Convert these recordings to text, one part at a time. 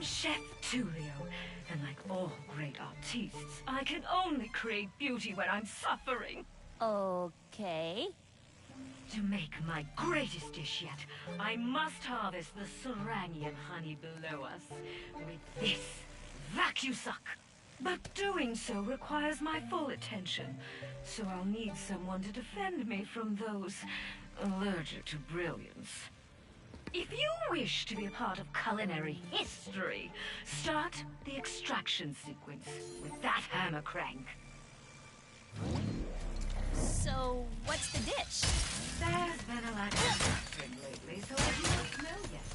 am Chef Tulio, and like all great artistes, I can only create beauty when I'm suffering. Okay. To make my greatest dish yet, I must harvest the Sarangian honey below us with this vacuum-suck. But doing so requires my full attention, so I'll need someone to defend me from those allergic to brilliance. If you wish to be a part of culinary history, start the extraction sequence with that hammer crank. So, what's the dish? There's been a lack of suffering lately, so I do not know yet.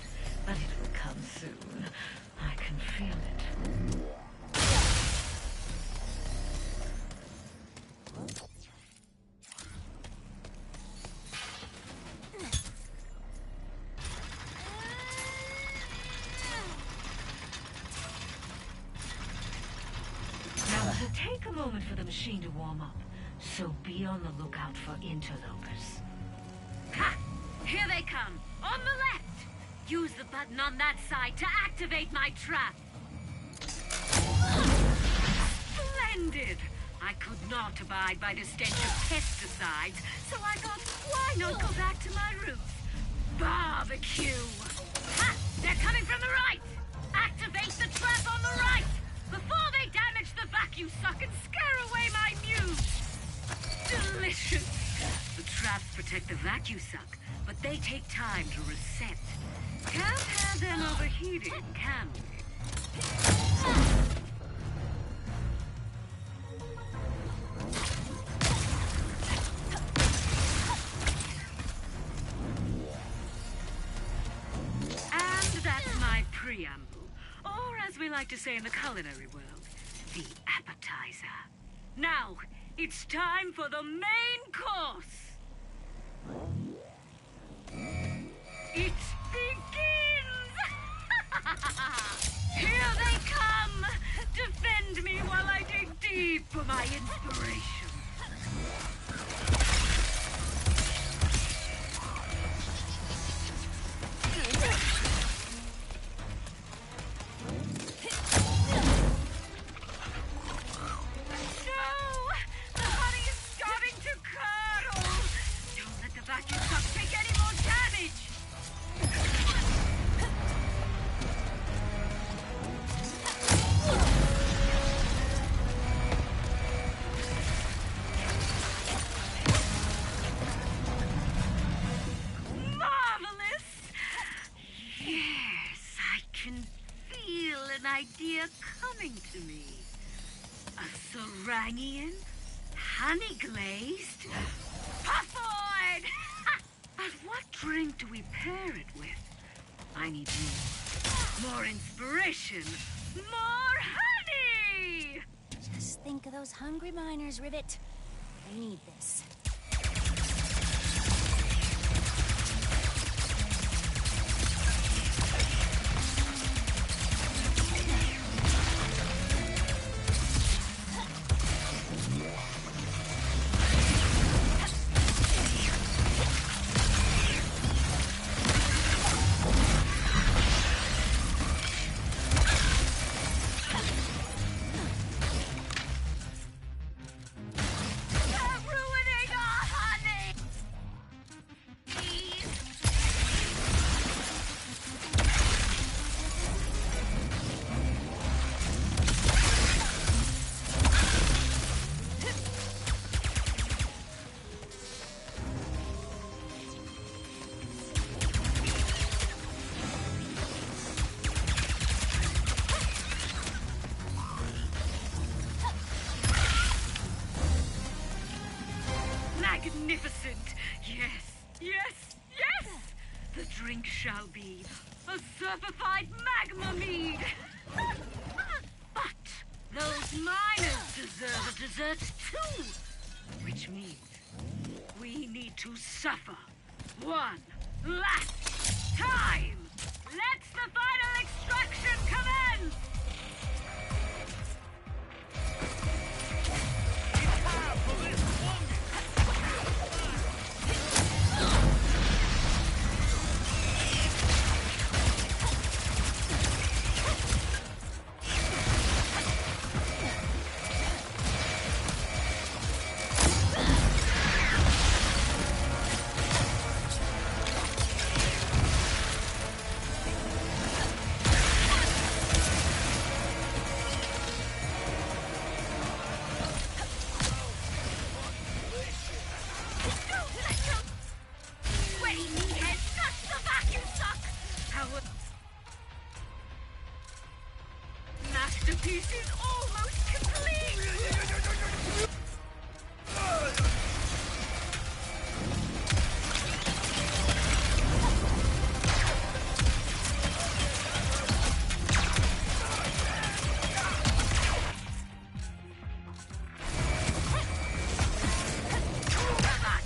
But it will come soon. I can feel it. Now, it'll take a moment for the machine to warm up. So be on the lookout for interlopers. Ha! Here they come! On the left! Use the button on that side to activate my trap! Splendid! I could not abide by the stench of pesticides, so I thought, why not go back to my roots? Barbecue! Ha! They're coming from the right! Activate the trap on the right! Before they damage the vacuum suck and scare away my muse! Delicious! The traps protect the vacuum suck, but they take time to reset. Can't have them overheated, can we? And that's my preamble, or as we like to say in the culinary world, the appetizer. Now, it's time for the main course! It begins! Here they come! Defend me while I dig deep for my inspiration. Idea coming to me. A Sarangian, honey glazed, puffoid! But what drink do we pair it with? I need more inspiration, more honey! Just think of those hungry miners, Rivet. They need this. Magnificent! Yes, yes, yes! The drink shall be a surfified magma mead! But those miners deserve a dessert too! Which means we need to suffer one last time! Let's the final extraction commence! It's time for this one! piece is almost complete!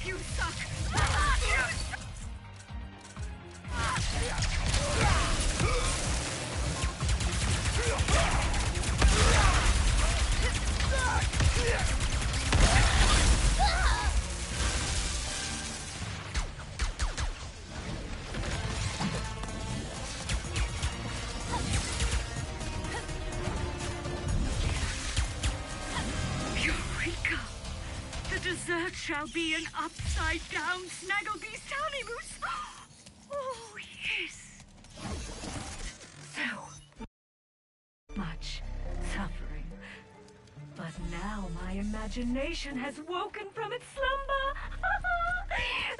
You suck! Eureka! The dessert shall be an upside-down Snagglebeast honey mousse. Oh, yes. So much suffering. But now my imagination has woken from its slumber.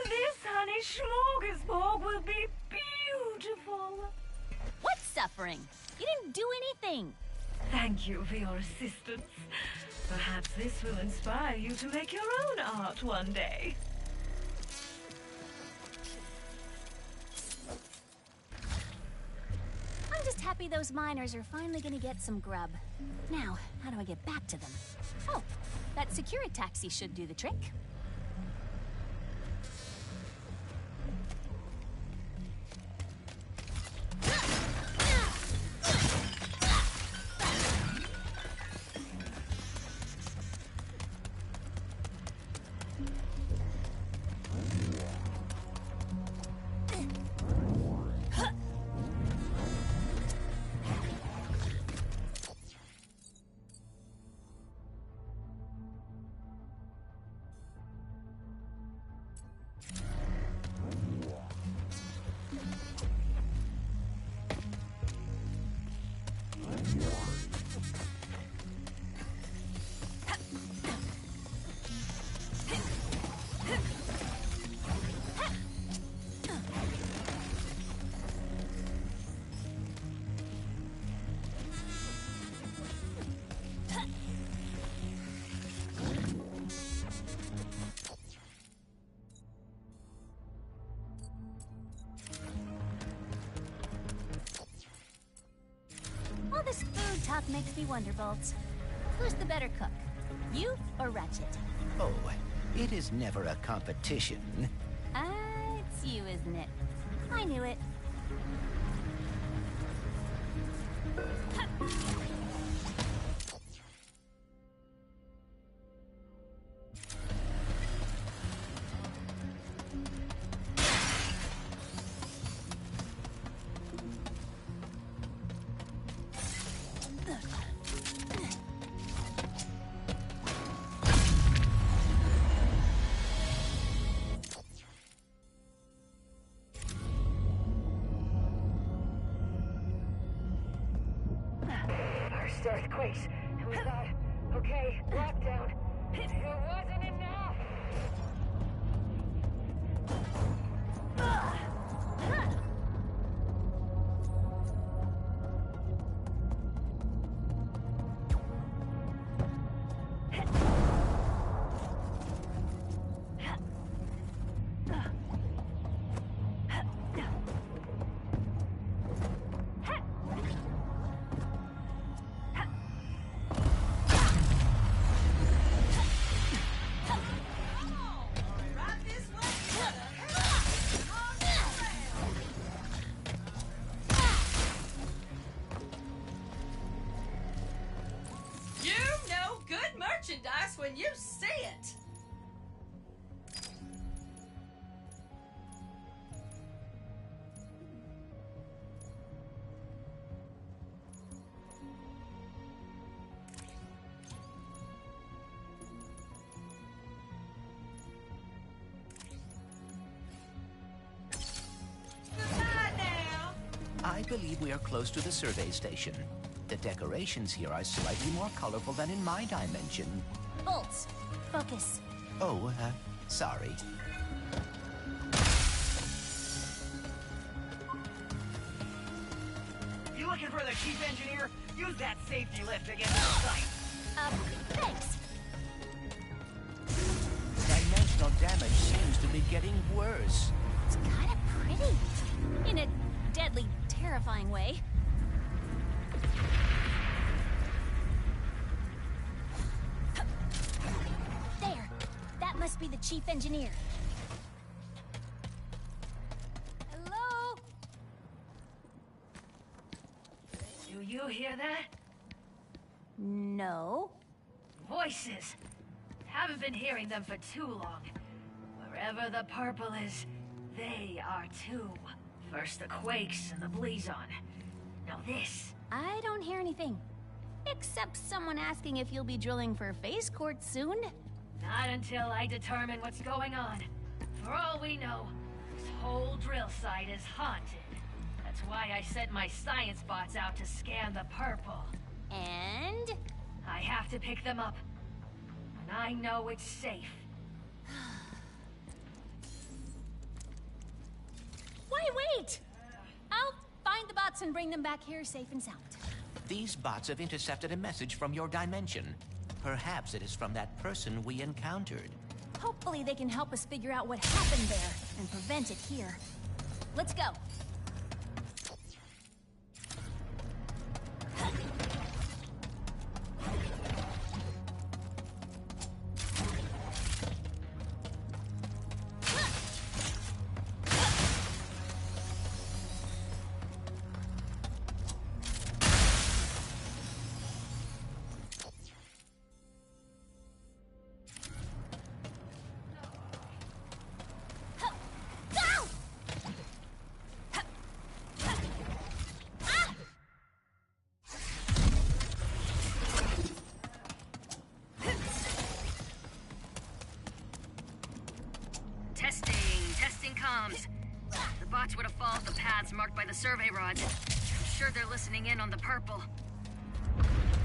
This honey smorgasbord will be beautiful. What's suffering? You didn't do anything. Thank you for your assistance. Perhaps this will inspire you to make your own art one day. I'm just happy those miners are finally gonna get some grub. Now, how do I get back to them? Oh, that security taxi should do the trick. All this food talk makes me wonder, Bolts. Who's the better cook? You or Ratchet? Oh, it is never a competition. It's you, isn't it? I knew it. First earthquakes, and we thought, okay, lockdown. It wasn't enough. Merchandise when you see it. Goodbye now. I believe we are close to the survey station. The decorations here are slightly more colorful than in my dimension. Bolts, focus. Oh, sorry. You looking for the chief engineer? You use that safety lift against the site. Thanks. Dimensional damage seems to be getting worse. It's kind of pretty. In a deadly, terrifying way. There. That must be the chief engineer. Hello? Do you hear that? No. Voices. Haven't been hearing them for too long. Wherever the purple is, they are too. First the quakes and the Blizon. Now this. I don't hear anything. Except someone asking if you'll be drilling for phase court soon. Not until I determine what's going on. For all we know, this whole drill site is haunted. That's why I sent my science bots out to scan the purple. And? I have to pick them up. When I know it's safe. Wait! I'll find the bots and bring them back here safe and sound. These bots have intercepted a message from your dimension. Perhaps it is from that person we encountered. Hopefully they can help us figure out what happened there and prevent it here. Let's go. Testing comms. The bots would have followed the paths marked by the survey rods. I'm sure they're listening in on the purple.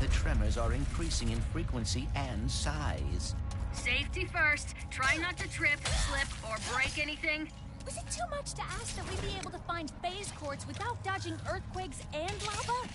The tremors are increasing in frequency and size. Safety first. Try not to trip, slip, or break anything. Was it too much to ask that we be able to find phase courts without dodging earthquakes and lava?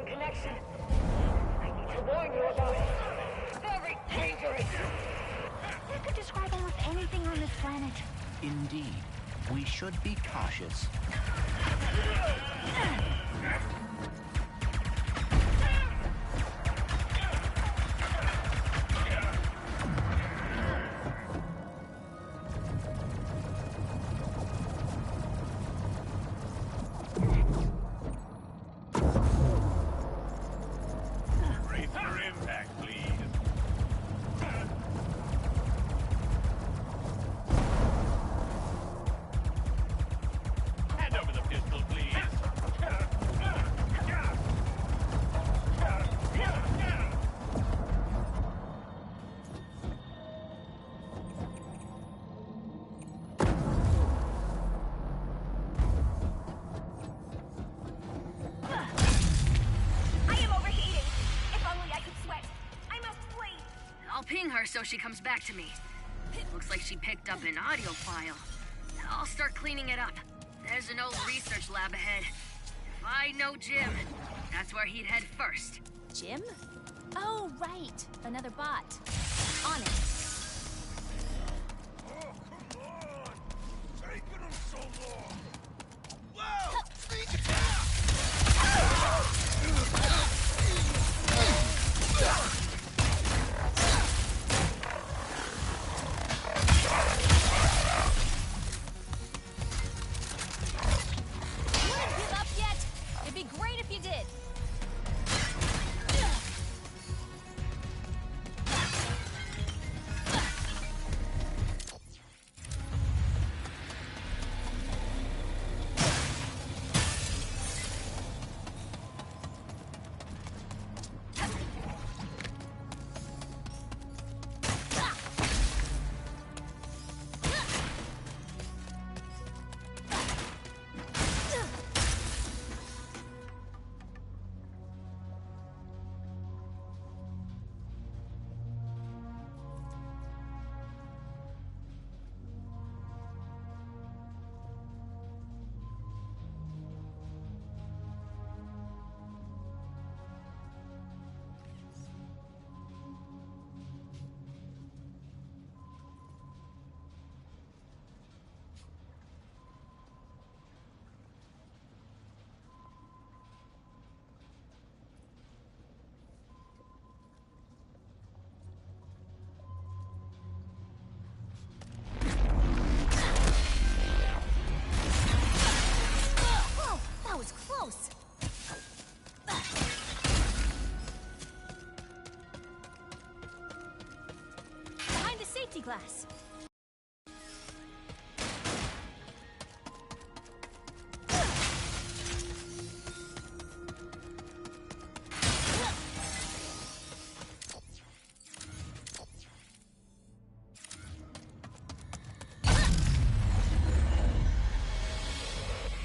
Connection. I need to warn you about it. Very dangerous. That could describe almost anything on this planet. Indeed. We should be cautious. ping her so she comes back to me. Looks like she picked up an audio file. I'll start cleaning it up. There's an old research lab ahead. If I know Jim, that's where he'd head first. Jim? Oh, right. Another bot. On it. Oh, come on! Taking them so long! Wow! Sneak attack! Wouldn't give up yet? It'd be great if you did. Glass.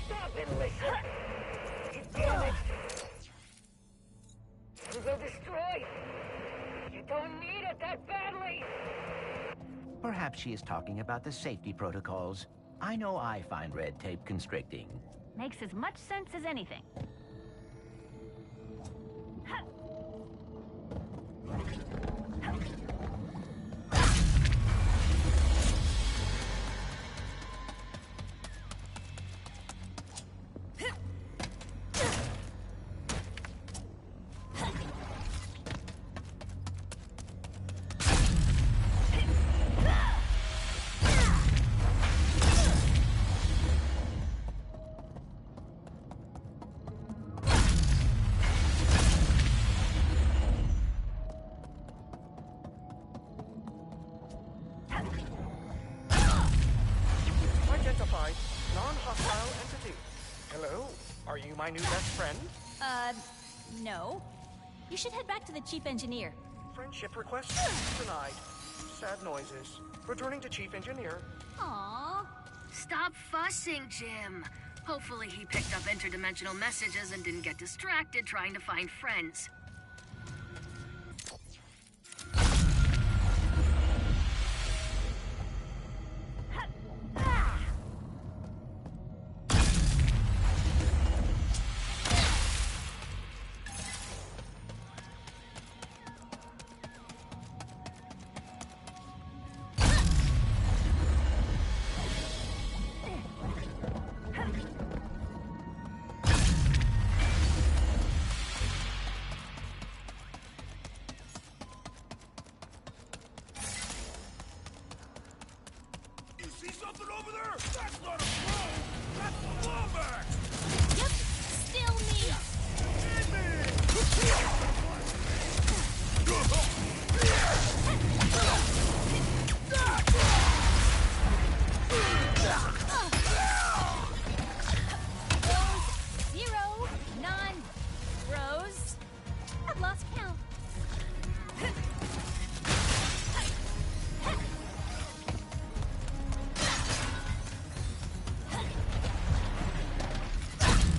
Stop and listen. Damn it. You will destroy. You don't need it that badly. Perhaps she is talking about the safety protocols. I know I find red tape constricting. Makes as much sense as anything. Identified non-hostile entity. Hello, are you my new best friend? No. You should head back to the chief engineer. Friendship request denied. Sad noises. Returning to chief engineer. Aww. Stop fussing, Jim. Hopefully he picked up interdimensional messages and didn't get distracted trying to find friends. See something over there? That's not a crow! That's a wombat! Yep, still me. Rose, 0, non-Rose. I've lost count.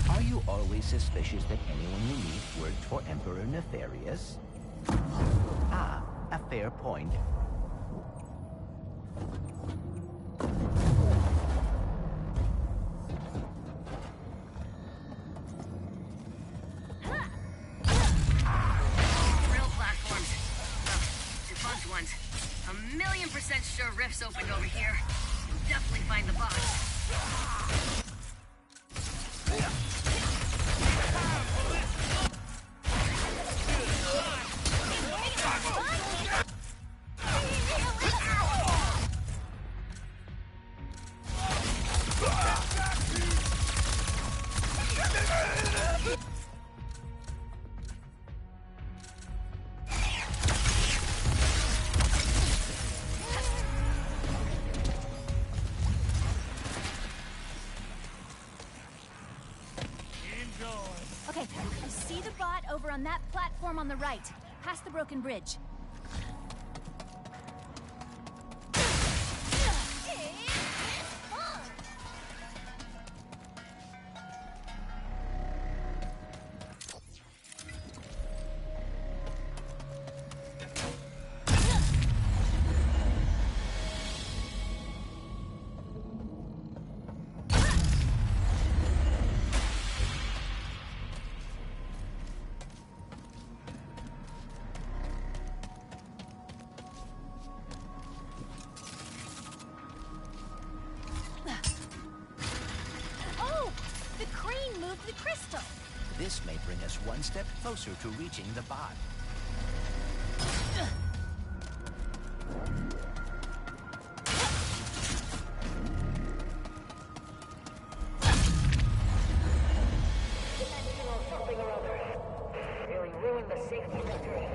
Are you always suspicious that anyone you meet works for Emperor Nefarious? Ah, A fair point. Real platforms. Well, defunct ones. 1,000,000% sure rifts opened over here. You'll definitely find the box. Okay, I see the bot over on that platform on the right, past the broken bridge. The crystal. This may bring us one step closer to reaching the bot. Something or other. Really ruined the safety vector.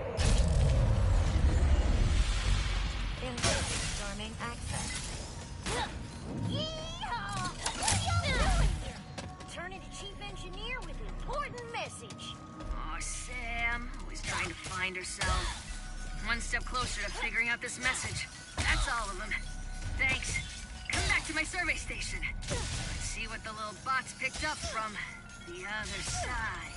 Disarming access. Yeehaw! What are y'all doing here? Turning to Chief Engineer with an important message. Aw, Sam. Always trying to find herself. One step closer to figuring out this message. That's all of them. Thanks. Come back to my survey station. Let's see what the little bot's picked up from the other side.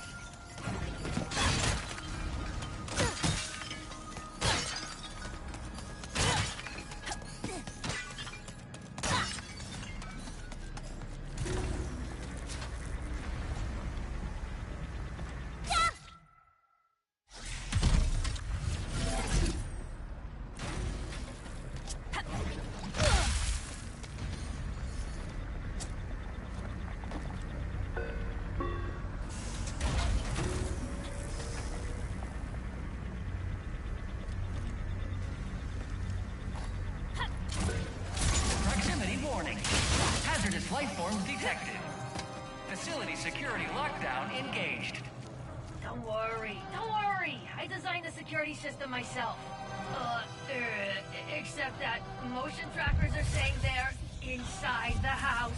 Warning. Hazardous life forms detected. Facility security lockdown engaged. Don't worry. I designed the security system myself. Except that motion trackers are saying they're inside the house.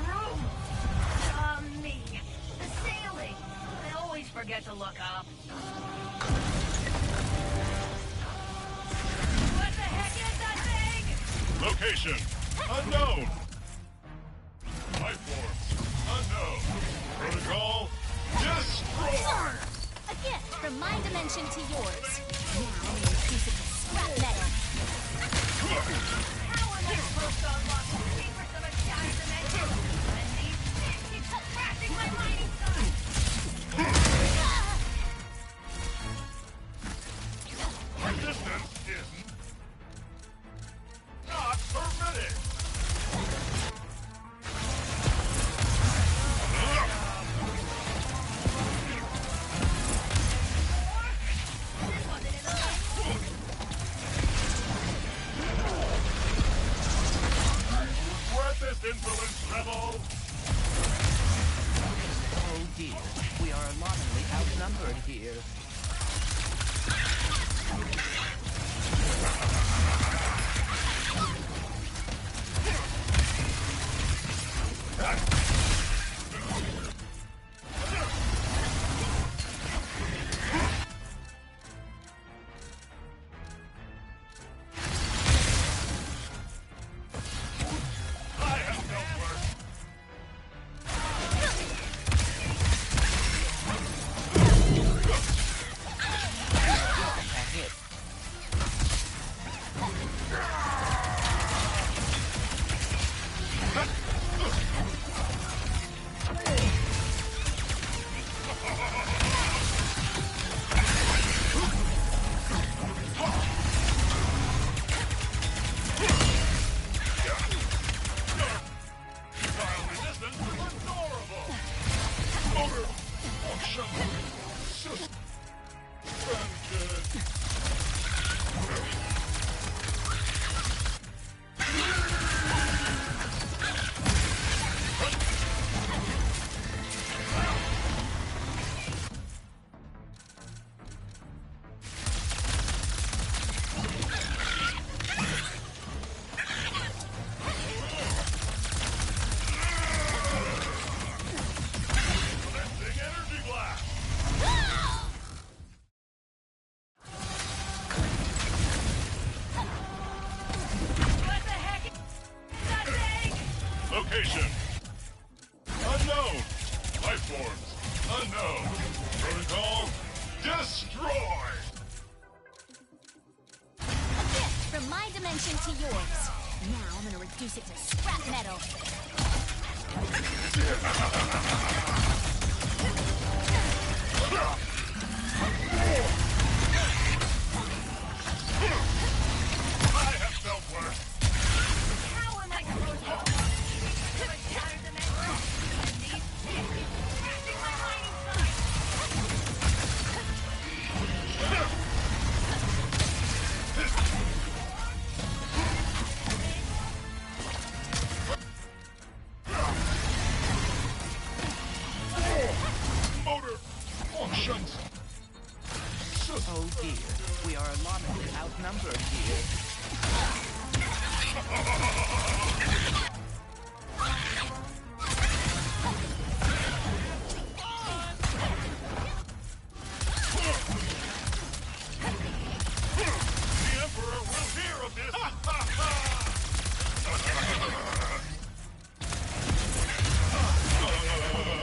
Room. Me. The ceiling. I always forget to look up. What the heck is that thing? Location unknown. Life forms unknown. Protocol destroy. A gift from my dimension to yours. Now only a piece of the scrap metal. How am I supposed to unlock the secrets of a shattered dimension? And these things keep subtracting my mining time. Resistance is not permitted. Regret this insolence, rebel. Oh dear, we are alarmingly outnumbered here. I have no work. A hit. attention to yours. Now I'm gonna reduce it to scrap metal. I have felt worse. How am I supposed to have a shattered dimension? And these things crashing my mining site! Motor functions. Oh dear, we are alarmingly outnumbered here. The Emperor will hear of this. Nowhere to run.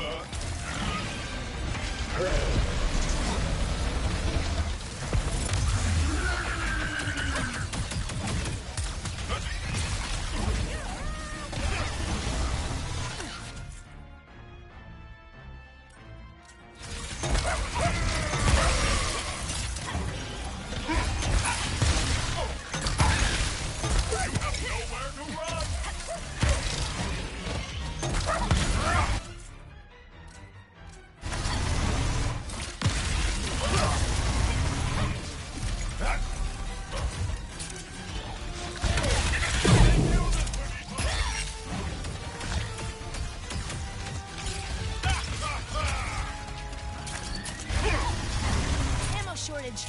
Ammo shortage.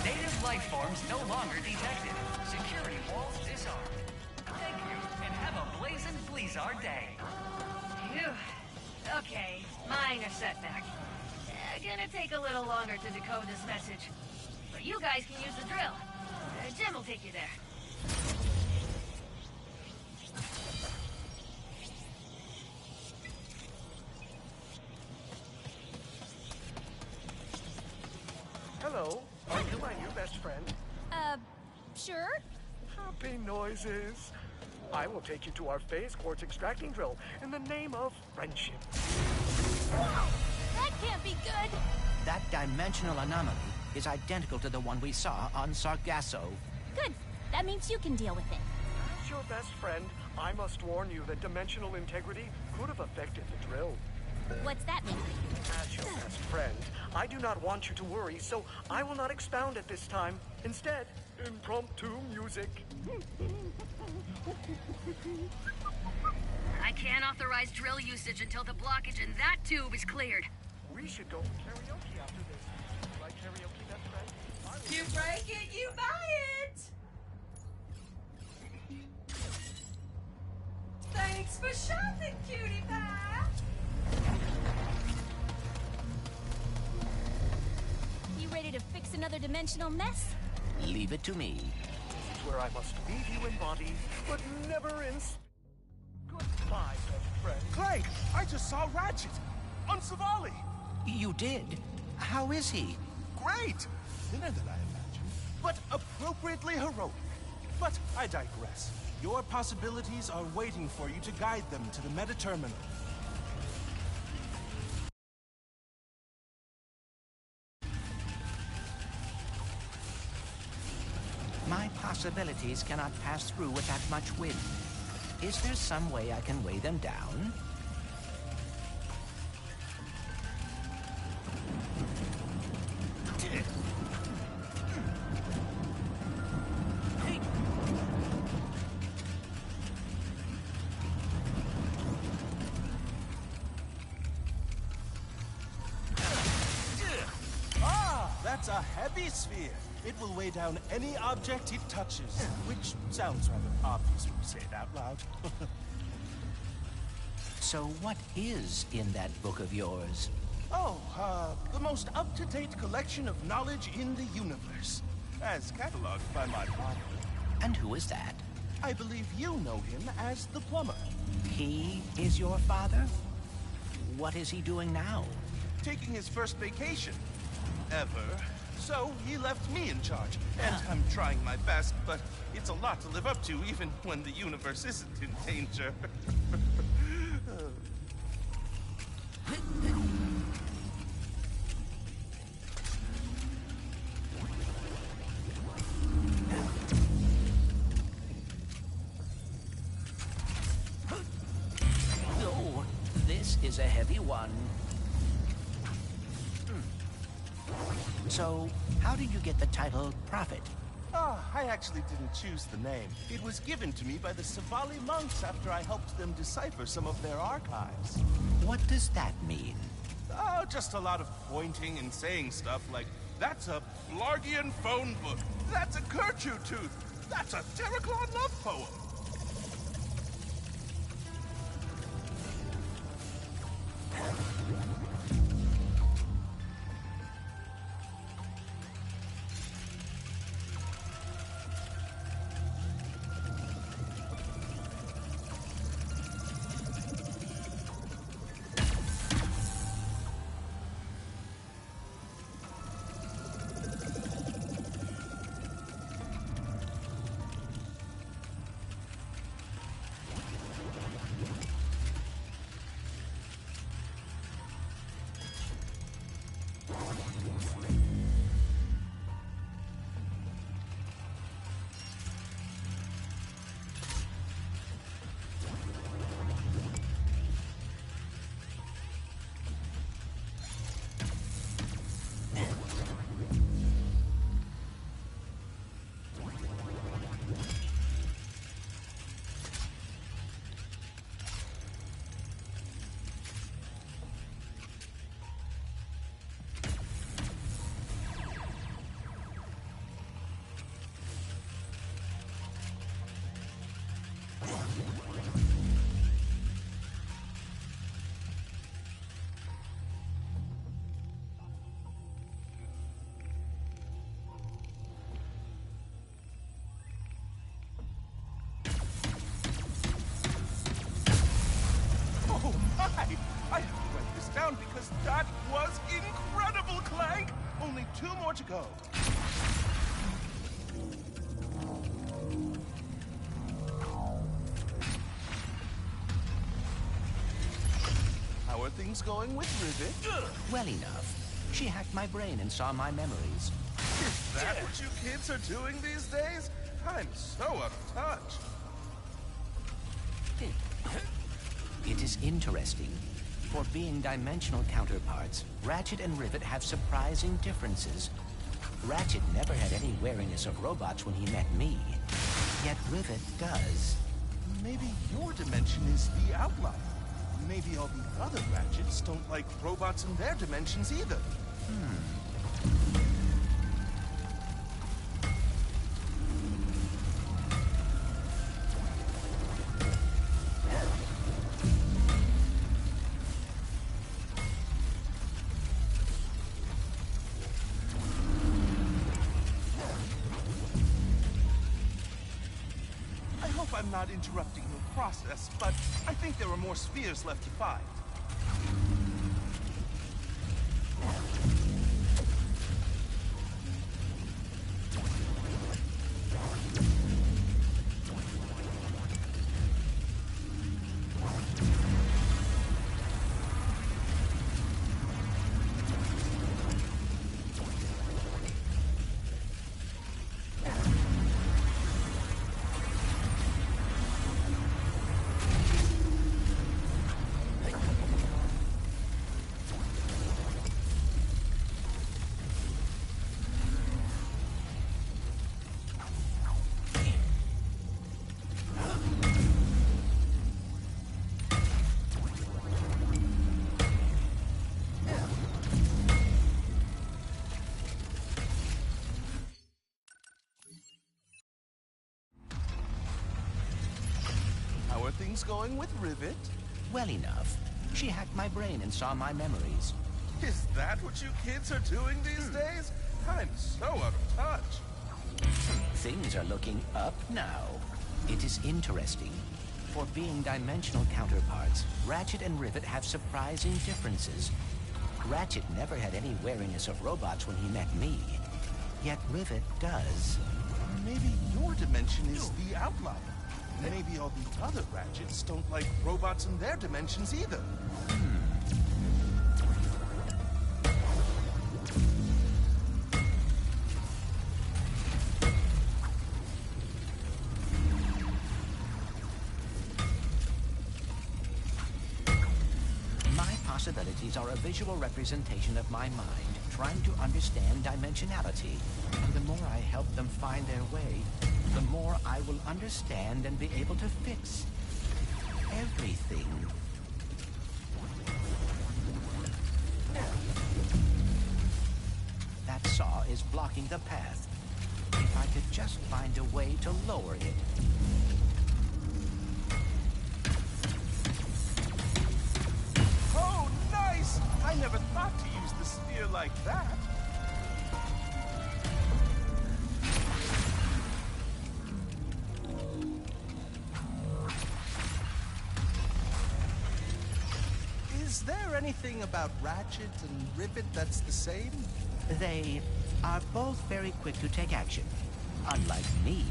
Native life forms no longer detected. Security walls disarmed. Thank you, and have a blazing Blizzard day. Phew. Okay, minor setback. Gonna take a little longer to decode this message. But you guys can use the drill. Jim will take you there. Hello, are you my new best friend? Sure? Happy noises. I will take you to our phase quartz extracting drill in the name of friendship. That can't be good. That dimensional anomaly is identical to the one we saw on Sargasso. Good. That means you can deal with it. As your best friend, I must warn you that dimensional integrity could have affected the drill. What's that mean? As your best friend, I do not want you to worry, so I will not expound at this time. Instead, impromptu music. I can't authorize drill usage until the blockage in that tube is cleared. We should go karaoke after this. You like karaoke, best friend? You break it, you buy it! Thanks for shopping, cutie pie! You ready to fix another dimensional mess? Leave it to me. This is where I must leave you in body, but never in... Goodbye, best friend. Clank, I just saw Rachet on Savali. You did? How is he? Great! Thinner than I imagined, but appropriately heroic. But I digress. Your possibilities are waiting for you to guide them to the meta-terminal. My possibilities cannot pass through with that much wind. Is there some way I can weigh them down? That's a heavy sphere. It will weigh down any object it touches, which sounds rather obvious when you say it out loud. So what is in that book of yours? The most up-to-date collection of knowledge in the universe, as cataloged by my father. And who is that? I believe you know him as the plumber. He is your father? What is he doing now? Taking his first vacation. Ever. So he left me in charge, and I'm trying my best, but it's a lot to live up to even when the universe isn't in danger. Oh, this is a heavy one. So, how did you get the title Prophet? I actually didn't choose the name. It was given to me by the Savali monks after I helped them decipher some of their archives. What does that mean? Oh, just a lot of pointing and saying stuff like, that's a Blargian phone book, that's a Gertrude tooth, that's a Terraclon love poem. I have to write this down because that was incredible, Clank! Only 2 more to go. How are things going with Rivet? Well enough. She hacked my brain and saw my memories. Is that what you kids are doing these days? I'm so out of touch. It is interesting. For being dimensional counterparts, Ratchet and Rivet have surprising differences. Ratchet never had any wariness of robots when he met me. Yet Rivet does. Maybe your dimension is the outlier. Maybe all the other Ratchets don't like robots in their dimensions either. I'm not interrupting your process, but I think there are more spheres left to find. Things going with Rivet? Well enough. She hacked my brain and saw my memories. Is that what you kids are doing these days? I'm so out of touch. Things are looking up now. It is interesting. For being dimensional counterparts, Ratchet and Rivet have surprising differences. Ratchet never had any wariness of robots when he met me. Yet Rivet does. Maybe your dimension is the outlier. Maybe all the other Ratchets don't like robots in their dimensions either. My possibilities are a visual representation of my mind, trying to understand dimensionality. And the more I help them find their way, the more I will understand and be able to fix everything. That saw is blocking the path. If I could just find a way to lower it. Oh, nice! I never thought to use the spear like that. Is there anything about Ratchet and Rivet that's the same? They are both very quick to take action. Unlike me,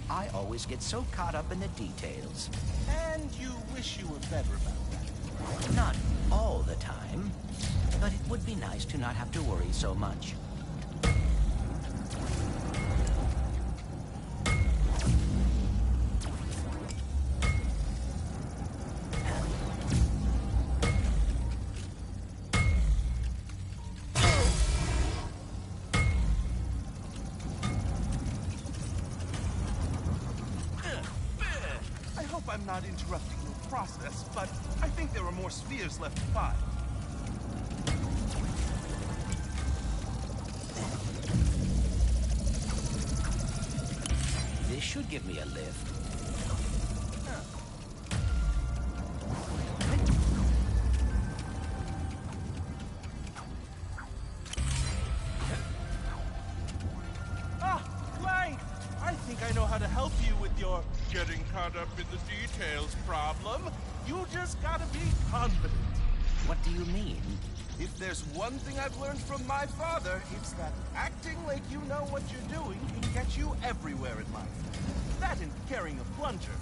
I always get so caught up in the details. And you wish you were better about that. Not all the time, but it would be nice to not have to worry so much. I hope I'm not interrupting your process, but I think there are more spheres left to find. This should give me a lift. Ah, Clank! I think I know how to help you with your getting caught up in the details problem. You just gotta be confident. What do you mean? If there's one thing I've learned from my father, it's that acting like you know what you're doing can get you everywhere in life. That and carrying a plunger.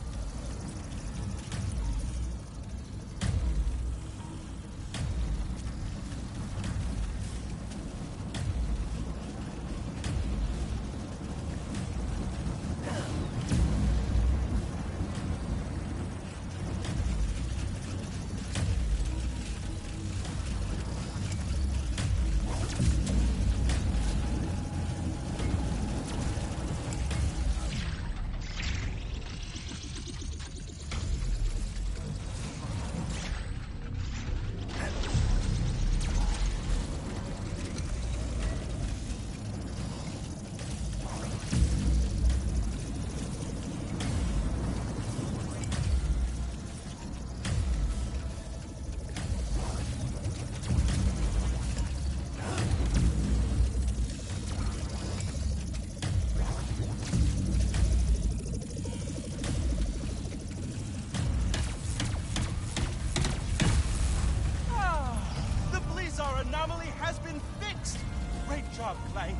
Great job, Clank.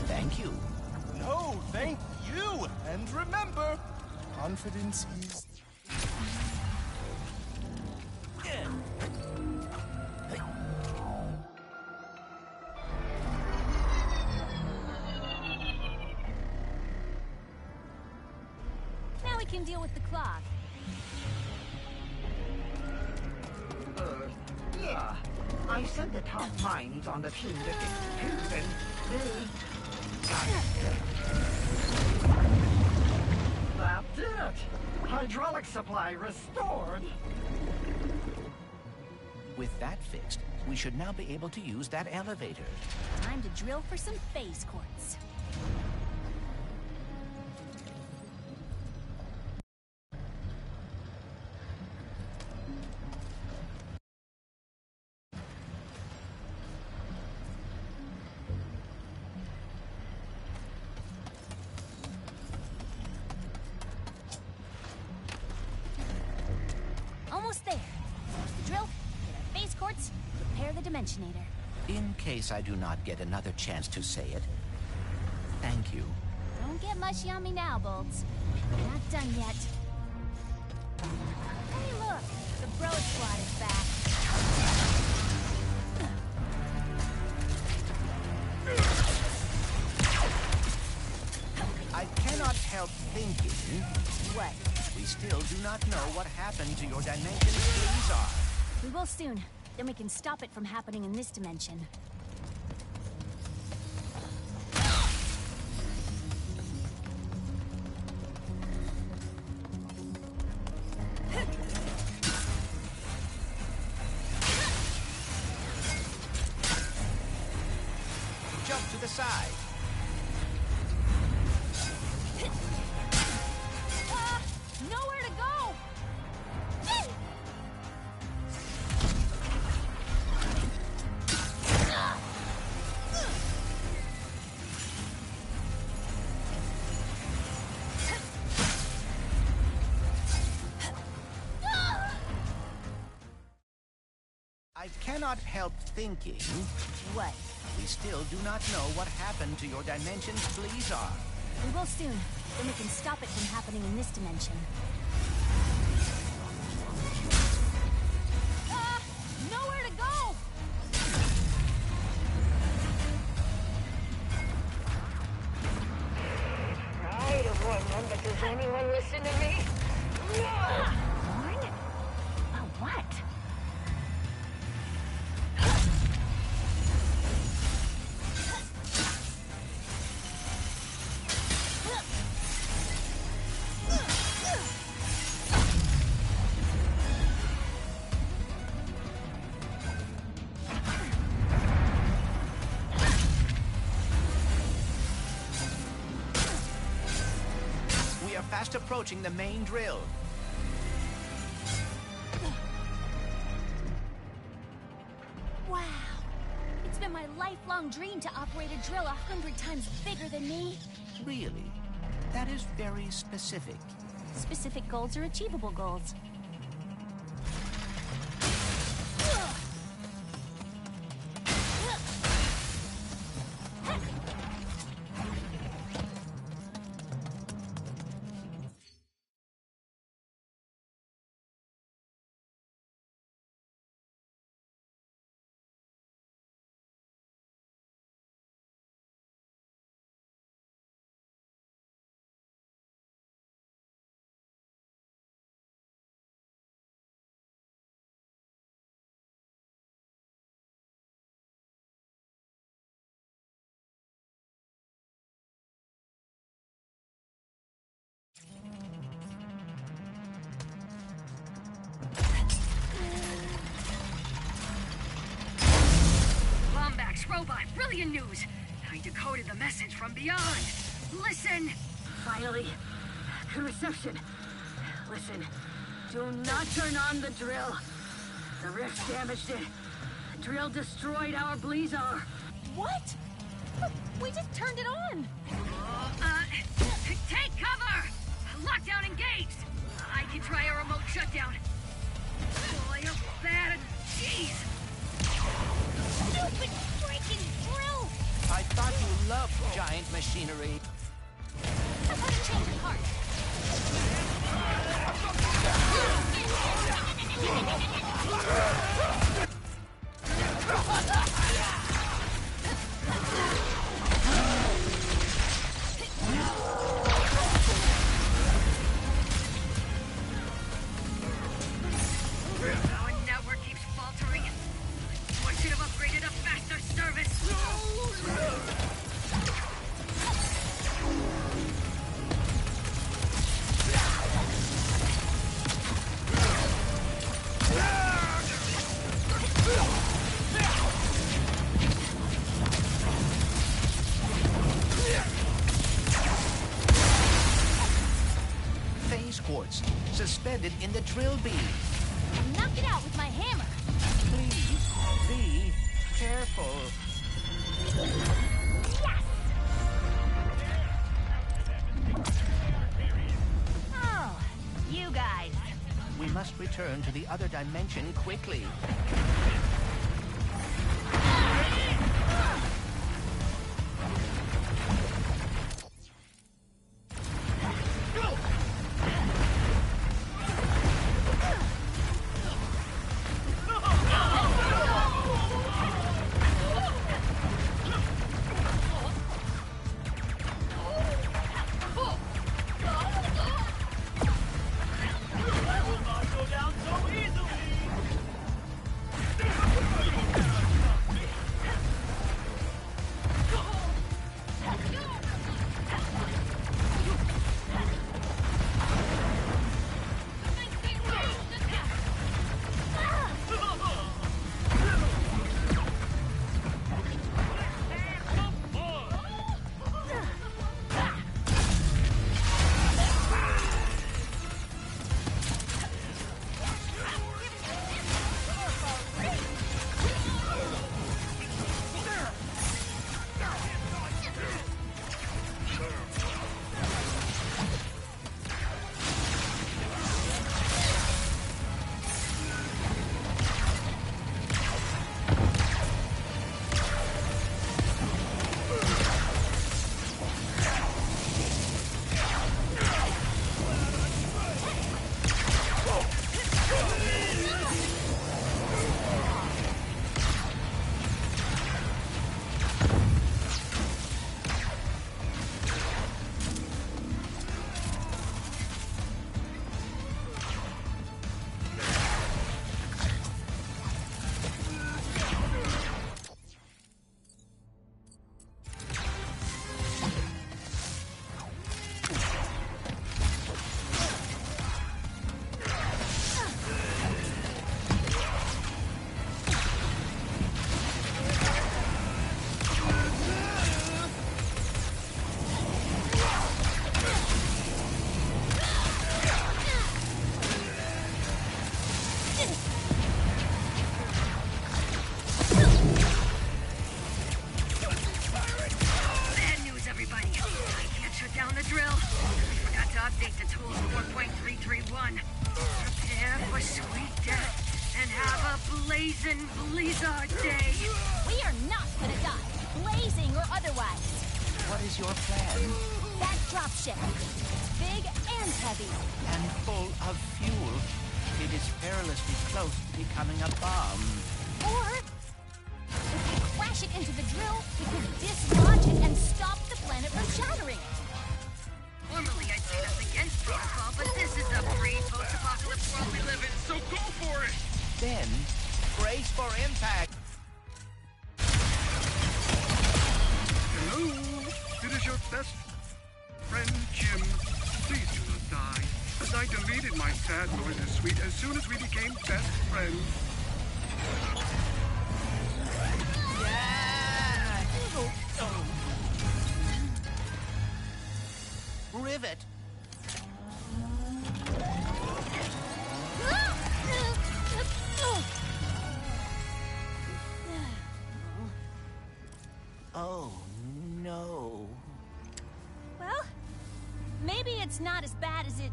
Thank you. No, thank you. And remember, confidence is... Now we can deal with the clock. Yeah. I sent the top minds on the team to fix the tube, and that's it! Hydraulic supply restored! With that fixed, we should now be able to use that elevator. Time to drill for some phase quartz. Dimensionator. In case I do not get another chance to say it, thank you. Don't get mushy on me now, Bolts. We're not done yet. Hey, look! The Bro Squad is back. I cannot help thinking... What? We still do not know what happened to your dimension's Blizzard. We will soon. Then we can stop it from happening in this dimension. Jump to the side. Nowhere to go! I cannot help thinking... What? We still do not know what happened to your dimension's Blizzard. We will soon. Then we can stop it from happening in this dimension. Nowhere to go! I don't want but does anyone listen to me? Warn? About what? We are fast approaching the main drill. Wow. It's been my lifelong dream to operate a drill 100 times bigger than me. Really? That is very specific. Specific goals are achievable goals. Lombax robot, brilliant news! I decoded the message from beyond. Listen! Finally, good reception. Listen, do not turn on the drill. The rift damaged it. The drill destroyed our Blizzard. What? But we just turned it on! Take cover! Lockdown engaged! I can try a remote shutdown. Boy, you're bad. Jeez! Stupid freaking drill! I thought you loved giant machinery. How about a change of heart? Our network keeps faltering. One should have upgraded a faster service. Phase quartz, suspended in the drill beam. Knock it out with my hammer! Please, be careful. Oh, you guys. We must return to the other dimension quickly. blazing blizzard day. We are not gonna die, blazing or otherwise. What is your plan? That dropship. Big and heavy. And full of fuel. It is perilously close to becoming a bomb. Or, if we crash it into the drill, we could dislodge it and stop the planet from shattering. Normally I'd say that's against protocol, but this is a pre-post-apocalypse world we live in, so go for it! Then, brace for impact. Hello, it is your best friend, Jim. Please do not die, as I deleted my sad noises suite as soon as we became best friends. Rivet. Oh, no. Well, maybe it's not as bad as it...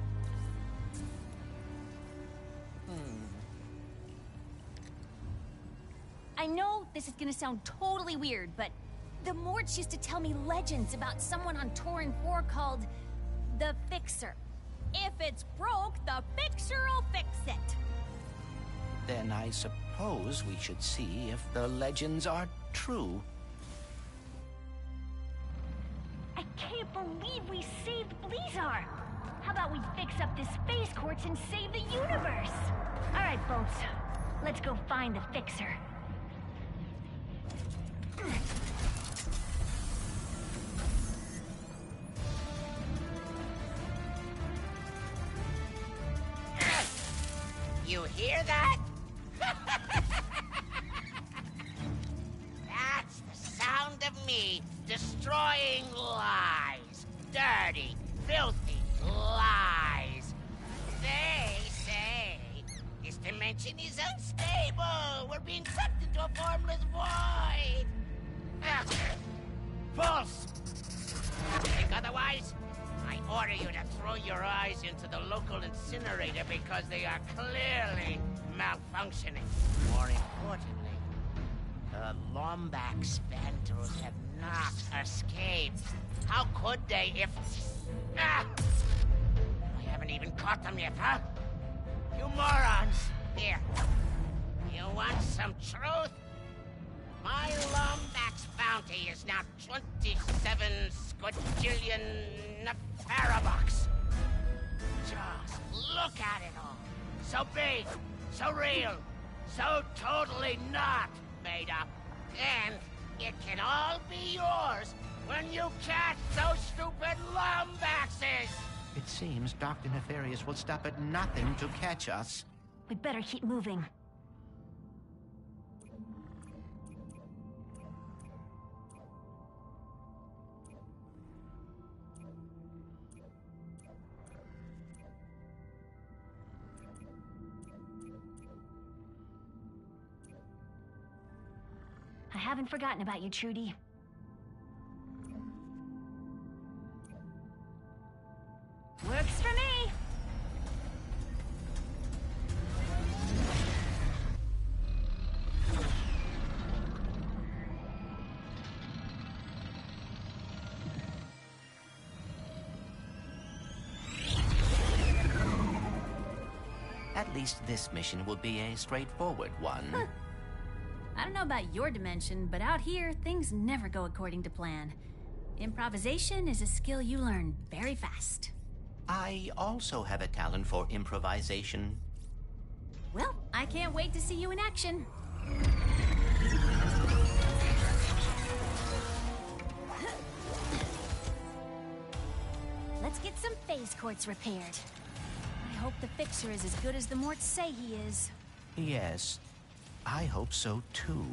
I know this is gonna sound totally weird, but the Morts used to tell me legends about someone on Torin 4 called the Fixer. If it's broke, the Fixer'll fix it. Then I suppose we should see if the legends are true. I can't believe we saved Blizzard! How about we fix up this space quartz and save the universe? All right, folks. Let's go find the Fixer. You hear that? That's the sound of me destroying lies. Dirty, filthy lies. They say this dimension is unstable. We're being sucked into a formless void. False. You think otherwise? I order you to throw your eyes into the local incinerator because they are clearly malfunctioning. More importantly, the Lombax Vandals have not escaped. How could they if... I haven't even caught them yet, huh? You morons! Here. You want some truth? My Lombax bounty is now 27 squadrillion parabucks. Just look at it all. So big, so real, so totally not made up. And it can all be yours when you catch those stupid Lombaxes! It seems Dr. Nefarious will stop at nothing to catch us. We'd better keep moving. I haven't forgotten about you, Trudy. Works for me! At least this mission will be a straightforward one. Huh. I don't know about your dimension, but out here, things never go according to plan. Improvisation is a skill you learn very fast. I also have a talent for improvisation. Well, I can't wait to see you in action. Let's get some phase quartz repaired. I hope the Fixer is as good as the Morts say he is. Yes, I hope so too.